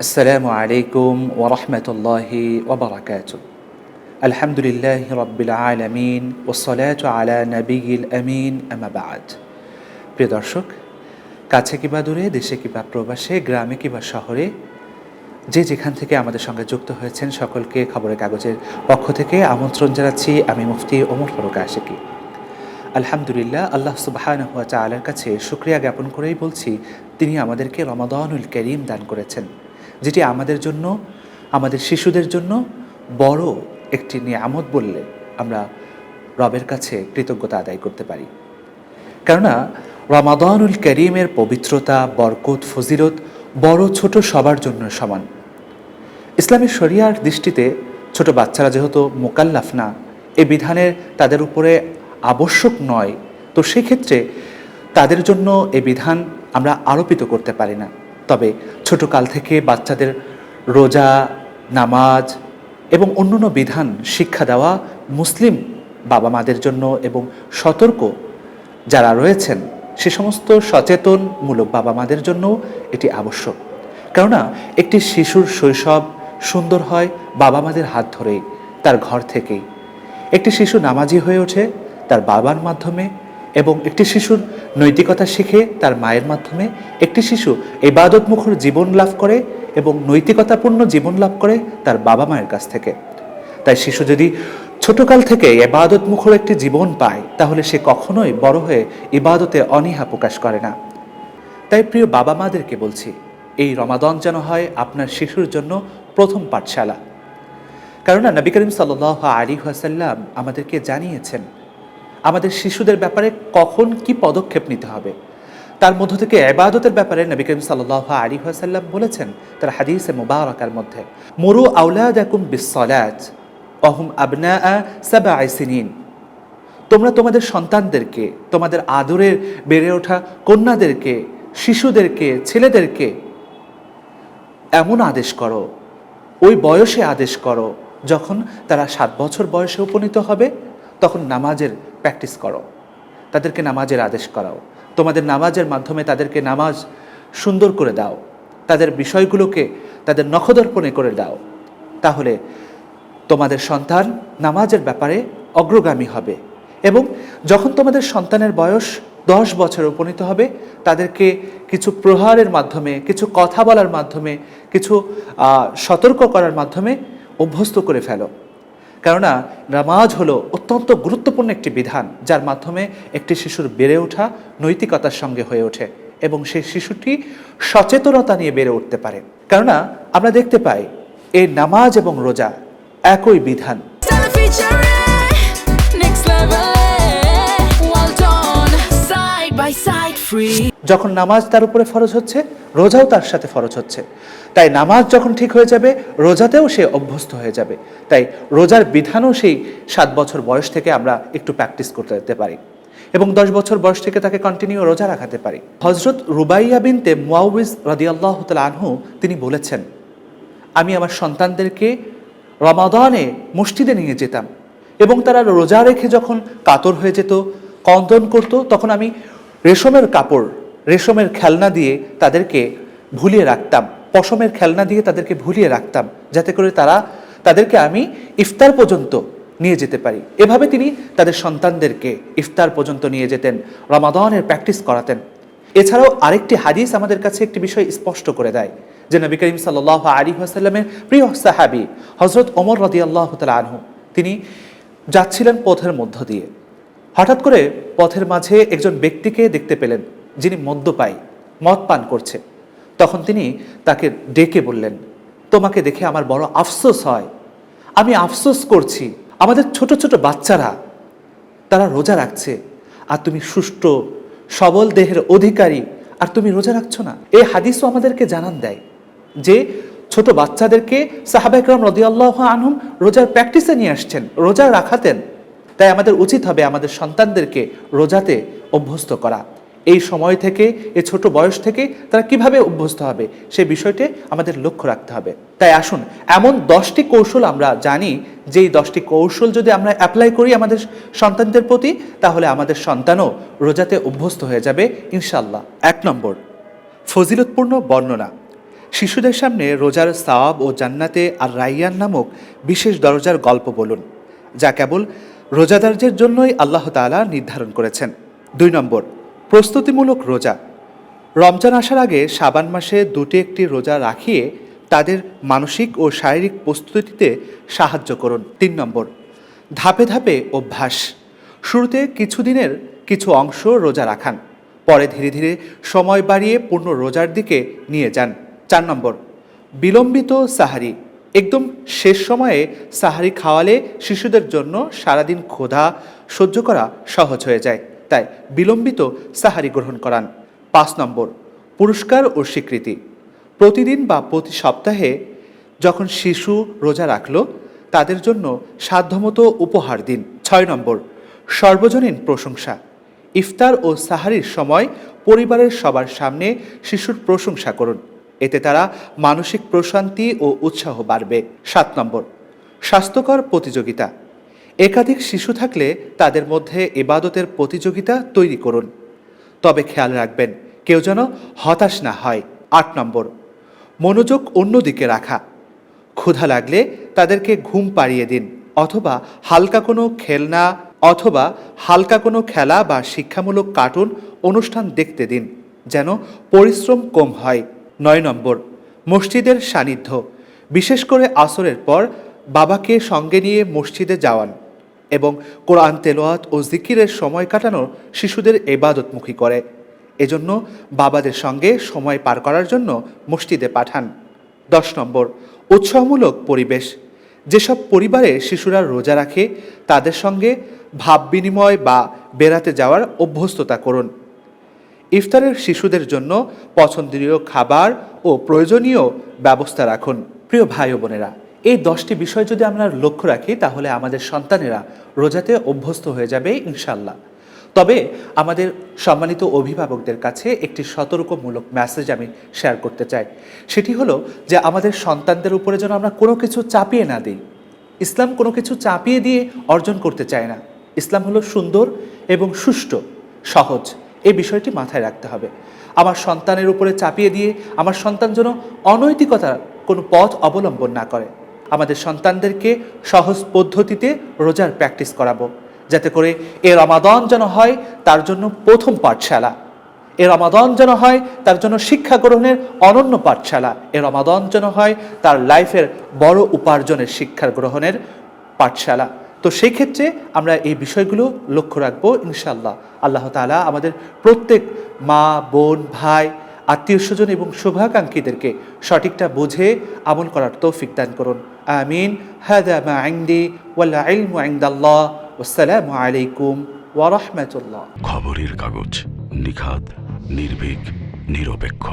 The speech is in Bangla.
আসসালামু আলাইকুম ওয়া রাহমাতুল্লাহি ওয়া বারাকাতুহু। আলহামদুলিল্লাহি রাব্বিল আলামিন ওয়াসসালাতু আলা নাবিয়িল আমিন, আম্মা বা'দ। প্রিয় দর্শক, কাছে কিংবা দূরে, দেশে কিংবা প্রবাসে, গ্রামে কিংবা শহরে, যে যেখান থেকে আমাদের সঙ্গে যুক্ত হয়েছেন সকলকে খবরের কাগজের পক্ষ থেকে আমন্ত্রণ জানাচ্ছি। আমি মুফতি ওমর ফারুক আশিকি। আলহামদুলিল্লাহ, আল্লাহ সুবহানাহু ওয়া তাআলার কাছে শুকরিয়া জ্ঞাপন করেই বলছি, তিনি আমাদেরকে রমাদানুল কারীম দান করেছেন, যেটি আমাদের জন্য, আমাদের শিশুদের জন্য বড় একটি নিয়ামত বললে আমরা রবের কাছে কৃতজ্ঞতা আদায় করতে পারি। কেননা রমাদানুল কারীমের পবিত্রতা, বরকত, ফজিলত বড় ছোট সবার জন্য সমান। ইসলামী শরিয়ার দৃষ্টিতে ছোট বাচ্চারা যেহেতু মোকাল্লাফ না, এ বিধানের তাদের উপরে আবশ্যক নয়, তো সেক্ষেত্রে তাদের জন্য এ বিধান আমরা আরোপিত করতে পারি না। তবে ছোটকাল থেকে বাচ্চাদের রোজা, নামাজ এবং অন্যান্য বিধান শিক্ষা দেওয়া মুসলিম বাবা মাদের জন্য এবং সতর্ক যারা রয়েছেন সে সমস্ত সচেতনমূলক বাবা মাদের জন্য এটি আবশ্যক। কেননা একটি শিশুর শৈশব সুন্দর হয় বাবা মাদের হাত ধরেই, তার ঘর থেকেই। একটি শিশু নামাজি হয়ে ওঠে তার বাবার মাধ্যমে, এবং একটি শিশুর নৈতিকতা শিখে তার মায়ের মাধ্যমে। একটি শিশু ইবাদতমুখর জীবন লাভ করে এবং নৈতিকতাপূর্ণ জীবন লাভ করে তার বাবা মায়ের কাছ থেকে। তাই শিশু যদি ছোটকাল থেকে ইবাদতমুখর একটি জীবন পায়, তাহলে সে কখনোই বড় হয়ে ইবাদতে অনীহা প্রকাশ করে না। তাই প্রিয় বাবা মাদেরকে বলছি, এই রমাদান যেন হয় আপনার শিশুর জন্য প্রথম পাঠশালা। কেননা নবী করিম সাল্লাল্লাহু আলাইহি ওয়াসাল্লাম আমাদেরকে জানিয়েছেন আমাদের শিশুদের ব্যাপারে কখন কি পদক্ষেপ নিতে হবে। তার মধ্য থেকে ইবাদতের ব্যাপারে নবী করিম সাল্লাল্লাহু আলাইহি ওয়াসাল্লাম বলেছেন তার হাদিসে মুবারাকার মধ্যে, মুরু আওলাদাকুম বিসসালাত ওয়া হুম আবনাআ সাবঈ সিনিন। তোমরা তোমাদের সন্তানদেরকে, তোমাদের আদরের বেড়ে ওঠা কন্যাদেরকে, শিশুদেরকে, ছেলেদেরকে এমন আদেশ করো, ওই বয়সে আদেশ করো যখন তারা 7 বছর বয়সে উপনীত হবে, তখন নামাজের প্র্যাকটিস করো, তাদেরকে নামাজের আদেশ করাও। তোমাদের নামাজের মাধ্যমে তাদেরকে নামাজ সুন্দর করে দাও, তাদের বিষয়গুলোকে তাদের নখদর্পণে করে দাও। তাহলে তোমাদের সন্তান নামাজের ব্যাপারে অগ্রগামী হবে। এবং যখন তোমাদের সন্তানের বয়স 10 বছরে উপনীত হবে, তাদেরকে কিছু প্রহারের মাধ্যমে, কিছু কথা বলার মাধ্যমে, কিছু সতর্ক করার মাধ্যমে অভ্যস্ত করে ফেলো। কেননা নামাজ হলো অত্যন্ত গুরুত্বপূর্ণ একটি বিধান, যার মাধ্যমে একটি শিশুর বেড়ে ওঠা নৈতিকতার সঙ্গে হয়ে ওঠে এবং সেই শিশুটি সচেতনতা নিয়ে বেড়ে উঠতে পারে। কেননা আমরা দেখতে পাই এই নামাজ এবং রোজা একই বিধান। যখন নামাজ তার উপরে ফরজ হচ্ছে, রোজাও তার সাথে ফরজ হচ্ছে। তাই নামাজ যখন ঠিক হয়ে যাবে, রোজাতেও সে অভ্যস্ত হয়ে যাবে। তাই রোজার বিধানও সেই 7 বছর বয়স থেকে আমরা একটু প্র্যাকটিস করতে যেতে পারি এবং 10 বছর বয়স থেকে তাকে কন্টিনিউ রোজা রাখাতে পারি। হযরত রুবাইয়া বিনতে মুআউযিজ রাদিয়াল্লাহু তাআলা আনহু তিনি বলেছেন, আমি আমার সন্তানদেরকে রমাদানে মসজিদে নিয়ে যেতাম এবং তারা রোজা রেখে যখন কাতর হয়ে যেত, কন্দন করত, তখন আমি রেশমের কাপড়, রেশমের খেলনা দিয়ে তাদেরকে ভুলিয়ে রাখতাম, পশমের খেলনা দিয়ে তাদেরকে ভুলিয়ে রাখতাম, যাতে করে তাদেরকে আমি ইফতার পর্যন্ত নিয়ে যেতে পারি। এভাবে তিনি তাদের সন্তানদেরকে ইফতার পর্যন্ত নিয়ে যেতেন, রমাদানের প্র্যাকটিস করাতেন। এছাড়াও আরেকটি হাদিস আমাদের কাছে একটি বিষয় স্পষ্ট করে দেয় যে নবী করিম সাল্লাল্লাহু আলাইহি ওয়াসাল্লামের প্রিয় সাহাবী হযরত ওমর রাদিয়াল্লাহু তাআলা আনহু তিনি যাচ্ছিলেন পথের মধ্য দিয়ে। হঠাৎ করে পথের মাঝে একজন ব্যক্তিকে দেখতে পেলেন যিনি মদ্যপায়ী, মদ পান করছে। তখন তিনি তাকে ডেকে বললেন, তোমাকে দেখে আমার বড় আফসোস হয়, আমি আফসোস করছি আমাদের ছোট ছোট বাচ্চারা তারা রোজা রাখছে, আর তুমি সুষ্ঠ সবল দেহের অধিকারী, আর তুমি রোজা রাখছো না। এই হাদিসও আমাদেরকে জানান দেয় যে ছোট বাচ্চাদেরকে সাহাবা ইকরাম রাদিয়াল্লাহু আনহুম রোজার প্র্যাকটিসে নিয়ে আসছেন, রোজা রাখাতেন। তাই আমাদের উচিত হবে আমাদের সন্তানদেরকে রোজাতে অভ্যস্ত করা। এই সময় থেকে, এই ছোট বয়স থেকে তারা কিভাবে অভ্যস্ত হবে সেই বিষয়টি আমাদের লক্ষ্য রাখতে হবে। তাই আসুন, এমন 10টি কৌশল আমরা জানি, যেই 10টি কৌশল যদি আমরা অ্যাপ্লাই করি আমাদের সন্তানদের প্রতি, তাহলে আমাদের সন্তানও রোজাতে অভ্যস্ত হয়ে যাবে ইনশাআল্লাহ। 1 নম্বর, ফজিলতপূর্ণ বর্ণনা। শিশুদের সামনে রোজার সওয়াব ও জান্নাতে আর রাইয়ান নামক বিশেষ দরজার গল্প বলুন, যা কেবল রোজাদারদের জন্যই আল্লাহ তাআলা নির্ধারণ করেছেন। 2 নম্বর, প্রস্তুতিমূলক রোজা। রমজান আসার আগে শাবান মাসে দুটি একটি রোজা রাখিয়ে তাদের মানসিক ও শারীরিক প্রস্তুতিতে সাহায্য করুন। 3 নম্বর, ধাপে ধাপে অভ্যাস। শুরুতে কিছুদিনের কিছু অংশ রোজা রাখান, পরে ধীরে ধীরে সময় বাড়িয়ে পূর্ণ রোজার দিকে নিয়ে যান। 4 নম্বর, বিলম্বিত সাহারি। একদম শেষ সময়ে সাহারি খাওয়ালে শিশুদের জন্য সারাদিন ক্ষুধা সহ্য করা সহজ হয়ে যায়, তাই বিলম্বিত সাহারি গ্রহণ করান। 5 নম্বর, পুরস্কার ও স্বীকৃতি। প্রতিদিন বা প্রতি সপ্তাহে যখন শিশু রোজা রাখলো তাদের জন্য সাধ্যমতো উপহার দিন। 6 নম্বর, সর্বজনীন প্রশংসা। ইফতার ও সাহারির সময় পরিবারের সবার সামনে শিশুর প্রশংসা করুন, এতে তারা মানসিক প্রশান্তি ও উৎসাহ বাড়বে। 7 নম্বর, স্বাস্থ্যকর প্রতিযোগিতা। একাধিক শিশু থাকলে তাদের মধ্যে ইবাদতের প্রতিযোগিতা তৈরি করুন, তবে খেয়াল রাখবেন কেউ যেন হতাশ না হয়। 8 নম্বর, মনোযোগ অন্যদিকে রাখা। ক্ষুধা লাগলে তাদেরকে ঘুম পাড়িয়ে দিন, অথবা হালকা কোনো খেলা বা শিক্ষামূলক কার্টুন অনুষ্ঠান দেখতে দিন, যেন পরিশ্রম কম হয়। 9 নম্বর, মসজিদের সান্নিধ্য। বিশেষ করে আসরের পর বাবাকে সঙ্গে নিয়ে মসজিদে যাওয়ান এবং কোরআন তেলাওয়াত ও জিকিরের সময় কাটানো শিশুদের ইবাদতমুখী করে। এজন্য বাবাদের সঙ্গে সময় পার করার জন্য মসজিদে পাঠান। 10 নম্বর, উৎসাহমূলক পরিবেশ। যেসব পরিবারে শিশুরা রোজা রাখে তাদের সঙ্গে ভাব বিনিময় বা বেড়াতে যাওয়ার অভ্যস্ততা করুন। ইফতারের শিশুদের জন্য পছন্দনীয় খাবার ও প্রয়োজনীয় ব্যবস্থা রাখুন। প্রিয় ভাই ও বোনেরা, এই 10টি বিষয় যদি আমরা লক্ষ্য রাখি তাহলে আমাদের সন্তানেরা রোজাতে অভ্যস্ত হয়ে যাবে ইনশাল্লাহ। তবে আমাদের সম্মানিত অভিভাবকদের কাছে একটি সতর্কমূলক মেসেজ আমি শেয়ার করতে চাই। সেটি হলো যে আমাদের সন্তানদের উপরে যেন আমরা কোনো কিছু চাপিয়ে না দিই। ইসলাম কোনো কিছু চাপিয়ে দিয়ে অর্জন করতে চায় না। ইসলাম হলো সুন্দর এবং সুষ্ঠু, সহজ। এই বিষয়টি মাথায় রাখতে হবে। আমার সন্তানের উপরে চাপিয়ে দিয়ে আমার সন্তান যেন অনৈতিকতার কোনো পথ অবলম্বন না করে। আমাদের সন্তানদেরকে সহজ পদ্ধতিতে রোজার প্র্যাকটিস করাবো, যাতে করে এ রমাদান যেন হয় তার জন্য প্রথম পাঠশালা, এ রমাদান যেন হয় তার জন্য শিক্ষা গ্রহণের অনন্য পাঠশালা, এ রমাদান যেন হয় তার লাইফের বড় উপার্জনের শিক্ষা গ্রহণের পাঠশালা। তো সেই ক্ষেত্রে আমরা এই বিষয়গুলো লক্ষ্য রাখবো ইনশাআল্লাহ। আল্লাহ তাআলা আমাদের প্রত্যেক মা, বোন, ভাই, আত্মীয় স্বজন এবং শুভাকাঙ্ক্ষীদেরকে সঠিকটা বুঝে আমল করার তৌফিক দান করুন। আমিন। হাদা মা ইনদি ওয়াল ইলমু ইনদাল্লাহ। আসসালামু আলাইকুম ওয়া রাহমাতুল্লাহ। খবরের কাগজ, নিখাত, নির্ভীক, নিরপেক্ষ।